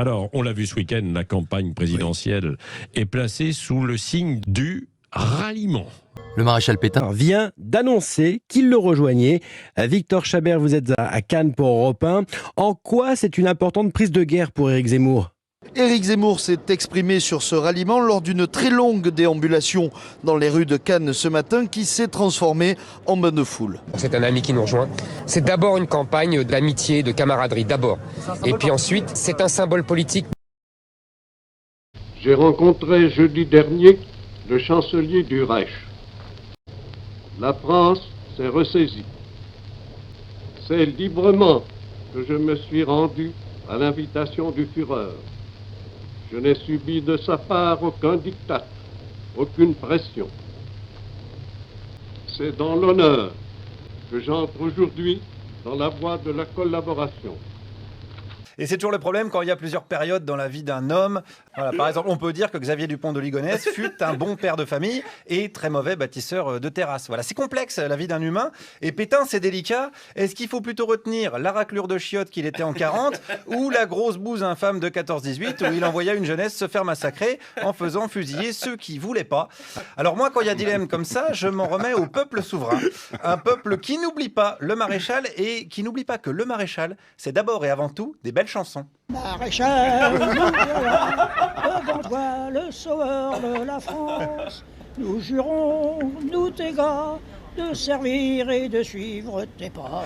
Alors, on l'a vu ce week-end, la campagne présidentielle est placée sous le signe du ralliement. Le maréchal Pétain Vient d'annoncer qu'il le rejoignait. Victor Chabert, vous êtes à Cannes pour Europe 1. En quoi c'est une importante prise de guerre pour Éric Zemmour ? Éric Zemmour s'est exprimé sur ce ralliement lors d'une très longue déambulation dans les rues de Cannes ce matin qui s'est transformée en bain de foule. C'est un ami qui nous rejoint. C'est d'abord une campagne d'amitié, de camaraderie, d'abord. Et puis ensuite, c'est un symbole politique. J'ai rencontré jeudi dernier le chancelier du Reich. La France s'est ressaisie. C'est librement que je me suis rendu à l'invitation du Führer. Je n'ai subi de sa part aucun diktat, aucune pression. C'est dans l'honneur que j'entre aujourd'hui dans la voie de la collaboration. Et c'est toujours le problème quand il y a plusieurs périodes dans la vie d'un homme. Voilà, par exemple, on peut dire que Xavier Dupont de Ligonnès fut un bon père de famille et très mauvais bâtisseur de terrasse. Voilà, c'est complexe la vie d'un humain. Et Pétain, c'est délicat. Est-ce qu'il faut plutôt retenir la raclure de chiottes qu'il était en 40 ou la grosse bouse infâme de 14-18 où il envoya une jeunesse se faire massacrer en faisant fusiller ceux qui voulaient pas? Alors moi, quand il y a dilemme comme ça, je m'en remets au peuple souverain. Un peuple qui n'oublie pas le maréchal et qui n'oublie pas que le maréchal, c'est d'abord et avant tout des belles chansons. Maréchal, nous voilà, devant toi, le sauveur de la France. Nous jurons, nous tes gars, de servir et de suivre tes pas.